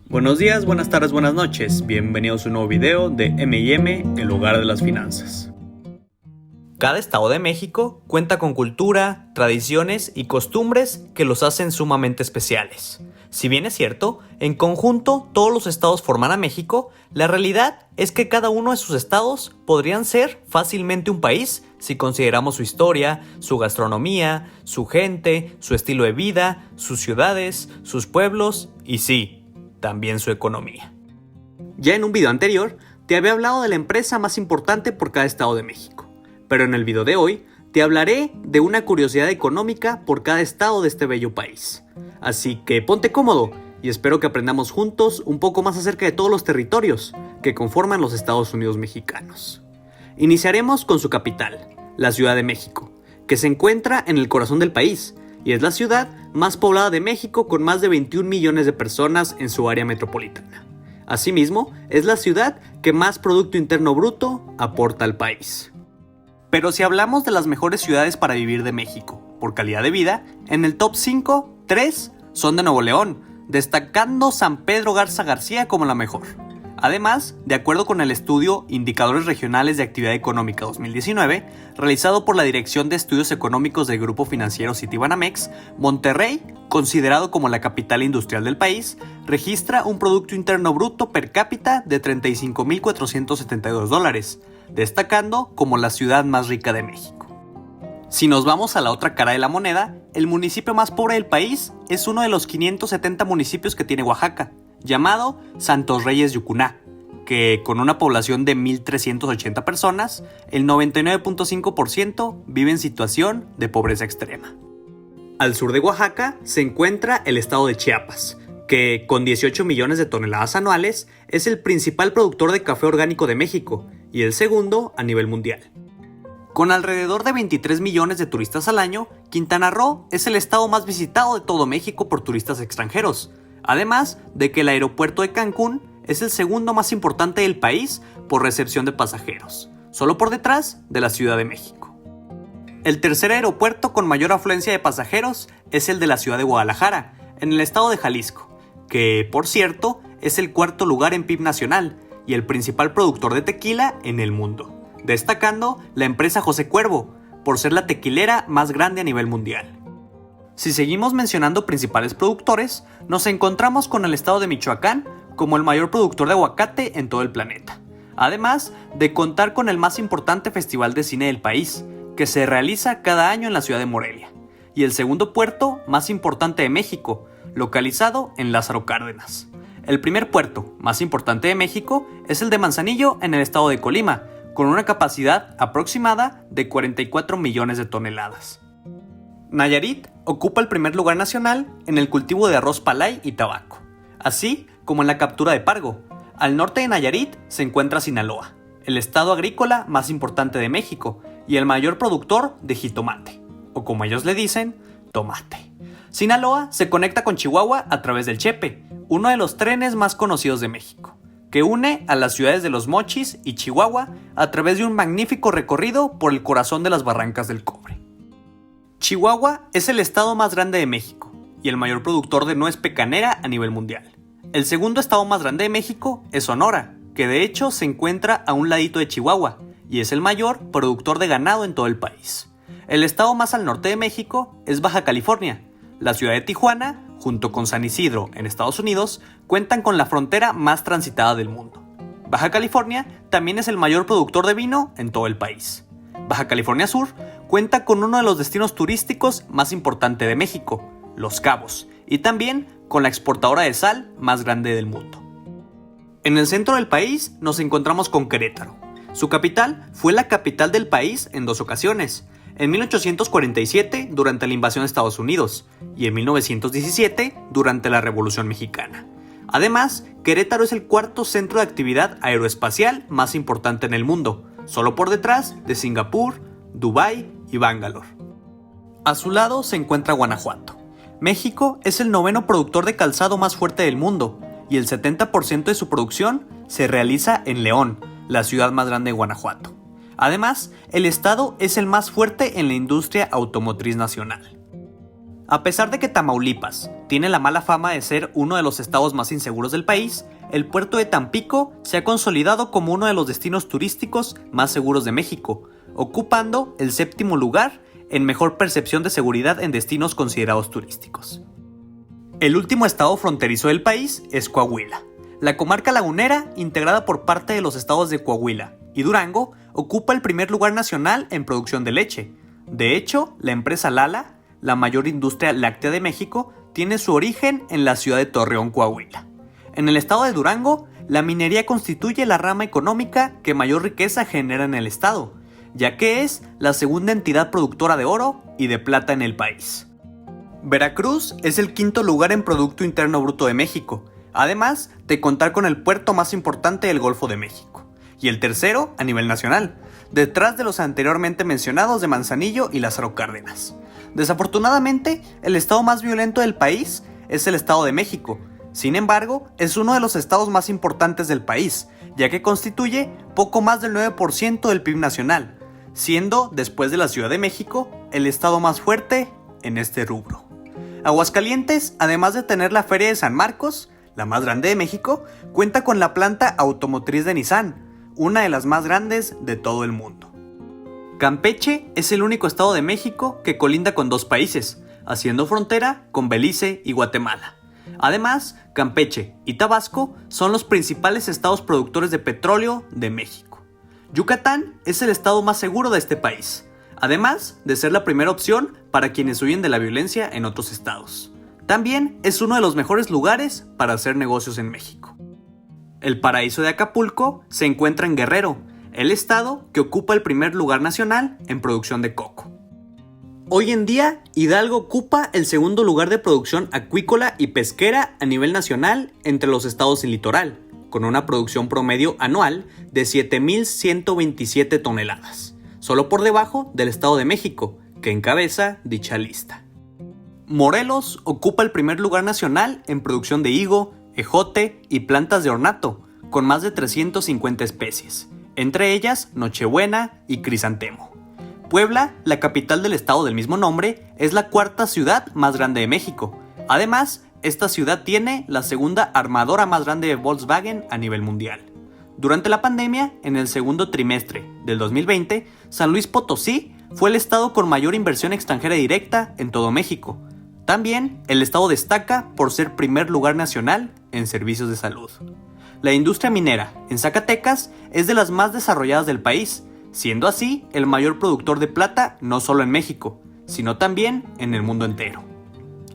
Buenos días, buenas tardes, buenas noches. Bienvenidos a un nuevo video de M&M, el hogar de las finanzas. Cada estado de México cuenta con cultura, tradiciones y costumbres que los hacen sumamente especiales. Si bien es cierto, en conjunto todos los estados forman a México, la realidad es que cada uno de sus estados podrían ser fácilmente un país si consideramos su historia, su gastronomía, su gente, su estilo de vida, sus ciudades, sus pueblos y sí, también su economía. Ya en un video anterior te había hablado de la empresa más importante por cada estado de México, pero en el video de hoy te hablaré de una curiosidad económica por cada estado de este bello país. Así que ponte cómodo y espero que aprendamos juntos un poco más acerca de todos los territorios que conforman los Estados Unidos mexicanos. Iniciaremos con su capital, la Ciudad de México, que se encuentra en el corazón del país y es la ciudad más poblada de México con más de 21 millones de personas en su área metropolitana. Asimismo, es la ciudad que más Producto Interno Bruto aporta al país. Pero si hablamos de las mejores ciudades para vivir de México, por calidad de vida, en el top 5, 3 son de Nuevo León, destacando San Pedro Garza García como la mejor. Además, de acuerdo con el estudio Indicadores Regionales de Actividad Económica 2019, realizado por la Dirección de Estudios Económicos del Grupo Financiero Citibanamex, Monterrey, considerado como la capital industrial del país, registra un Producto Interno Bruto per cápita de $35,472, destacando como la ciudad más rica de México. Si nos vamos a la otra cara de la moneda, el municipio más pobre del país es uno de los 570 municipios que tiene Oaxaca, llamado Santos Reyes Yucuná, que con una población de 1,380 personas, el 99.5% vive en situación de pobreza extrema. Al sur de Oaxaca se encuentra el estado de Chiapas, que con 18 millones de toneladas anuales es el principal productor de café orgánico de México y el segundo a nivel mundial. Con alrededor de 23 millones de turistas al año, Quintana Roo es el estado más visitado de todo México por turistas extranjeros, además de que el aeropuerto de Cancún es el segundo más importante del país por recepción de pasajeros, solo por detrás de la Ciudad de México. El tercer aeropuerto con mayor afluencia de pasajeros es el de la ciudad de Guadalajara, en el estado de Jalisco, que, por cierto, es el cuarto lugar en PIB nacional y el principal productor de tequila en el mundo, destacando la empresa José Cuervo, por ser la tequilera más grande a nivel mundial. Si seguimos mencionando principales productores, nos encontramos con el estado de Michoacán como el mayor productor de aguacate en todo el planeta, además de contar con el más importante festival de cine del país, que se realiza cada año en la ciudad de Morelia, y el segundo puerto más importante de México, localizado en Lázaro Cárdenas. El primer puerto más importante de México es el de Manzanillo en el estado de Colima, con una capacidad aproximada de 44 millones de toneladas. Nayarit ocupa el primer lugar nacional en el cultivo de arroz palay y tabaco, así como en la captura de pargo. Al norte de Nayarit se encuentra Sinaloa, el estado agrícola más importante de México y el mayor productor de jitomate, o como ellos le dicen, tomate. Sinaloa se conecta con Chihuahua a través del Chepe, uno de los trenes más conocidos de México, que une a las ciudades de Los Mochis y Chihuahua a través de un magnífico recorrido por el corazón de las barrancas del cobre. Chihuahua es el estado más grande de México y el mayor productor de nuez pecanera a nivel mundial. El segundo estado más grande de México es Sonora, que de hecho se encuentra a un ladito de Chihuahua y es el mayor productor de ganado en todo el país. El estado más al norte de México es Baja California. La ciudad de Tijuana, junto con San Isidro en Estados Unidos, cuentan con la frontera más transitada del mundo. Baja California también es el mayor productor de vino en todo el país. Baja California Sur cuenta con uno de los destinos turísticos más importantes de México, Los Cabos, y también con la exportadora de sal más grande del mundo. En el centro del país nos encontramos con Querétaro. Su capital fue la capital del país en 2 ocasiones, en 1847 durante la invasión de Estados Unidos y en 1917 durante la Revolución Mexicana. Además, Querétaro es el cuarto centro de actividad aeroespacial más importante en el mundo, solo por detrás de Singapur, Dubái y Bangalore. A su lado se encuentra Guanajuato. México es el 9º productor de calzado más fuerte del mundo y el 70% de su producción se realiza en León, la ciudad más grande de Guanajuato. Además, el estado es el más fuerte en la industria automotriz nacional. A pesar de que Tamaulipas tiene la mala fama de ser uno de los estados más inseguros del país, el puerto de Tampico se ha consolidado como uno de los destinos turísticos más seguros de México, ocupando el 7º lugar en mejor percepción de seguridad en destinos considerados turísticos. El último estado fronterizo del país es Coahuila. La comarca lagunera, integrada por parte de los estados de Coahuila y Durango, ocupa el primer lugar nacional en producción de leche. De hecho, la empresa Lala, la mayor industria láctea de México, tiene su origen en la ciudad de Torreón, Coahuila. En el estado de Durango, la minería constituye la rama económica que mayor riqueza genera en el estado, ya que es la segunda entidad productora de oro y de plata en el país. Veracruz es el 5º lugar en Producto Interno Bruto de México, además de contar con el puerto más importante del Golfo de México, y el tercero a nivel nacional, detrás de los anteriormente mencionados de Manzanillo y Lázaro Cárdenas. Desafortunadamente, el estado más violento del país es el Estado de México. Sin embargo, es uno de los estados más importantes del país, ya que constituye poco más del 9% del PIB nacional, siendo, después de la Ciudad de México, el estado más fuerte en este rubro. Aguascalientes, además de tener la Feria de San Marcos, la más grande de México, cuenta con la planta automotriz de Nissan, una de las más grandes de todo el mundo. Campeche es el único estado de México que colinda con 2 países, haciendo frontera con Belice y Guatemala. Además, Campeche y Tabasco son los principales estados productores de petróleo de México. Yucatán es el estado más seguro de este país, además de ser la primera opción para quienes huyen de la violencia en otros estados. También es uno de los mejores lugares para hacer negocios en México. El paraíso de Acapulco se encuentra en Guerrero, el estado que ocupa el primer lugar nacional en producción de coco. Hoy en día, Hidalgo ocupa el 2º lugar de producción acuícola y pesquera a nivel nacional entre los estados sin litoral, con una producción promedio anual de 7.127 toneladas, solo por debajo del Estado de México, que encabeza dicha lista. Morelos ocupa el primer lugar nacional en producción de higo, ejote y plantas de ornato, con más de 350 especies, entre ellas Nochebuena y Crisantemo. Puebla, la capital del estado del mismo nombre, es la 4ª ciudad más grande de México. Además, esta ciudad tiene la 2ª armadora más grande de Volkswagen a nivel mundial. Durante la pandemia, en el 2º trimestre del 2020, San Luis Potosí fue el estado con mayor inversión extranjera directa en todo México. También, el estado destaca por ser primer lugar nacional en servicios de salud. La industria minera en Zacatecas es de las más desarrolladas del país, siendo así el mayor productor de plata no solo en México, sino también en el mundo entero.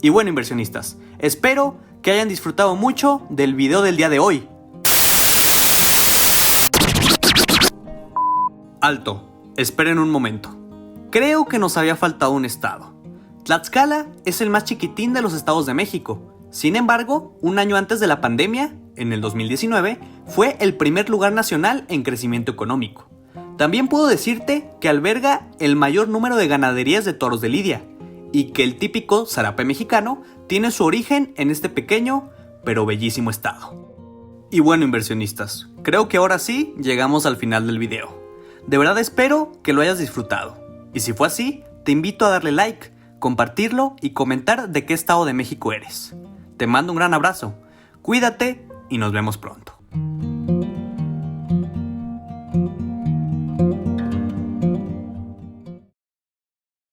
Y bueno, inversionistas, espero que hayan disfrutado mucho del video del día de hoy. Alto, esperen un momento. Creo que nos había faltado un estado. Tlaxcala es el más chiquitín de los estados de México. Sin embargo, un año antes de la pandemia, en el 2019, fue el primer lugar nacional en crecimiento económico. También puedo decirte que alberga el mayor número de ganaderías de toros de lidia y que el típico zarape mexicano tiene su origen en este pequeño pero bellísimo estado. Y bueno, inversionistas, creo que ahora sí llegamos al final del video. De verdad espero que lo hayas disfrutado. Y si fue así, te invito a darle like, compartirlo y comentar de qué estado de México eres. Te mando un gran abrazo, cuídate y nos vemos pronto.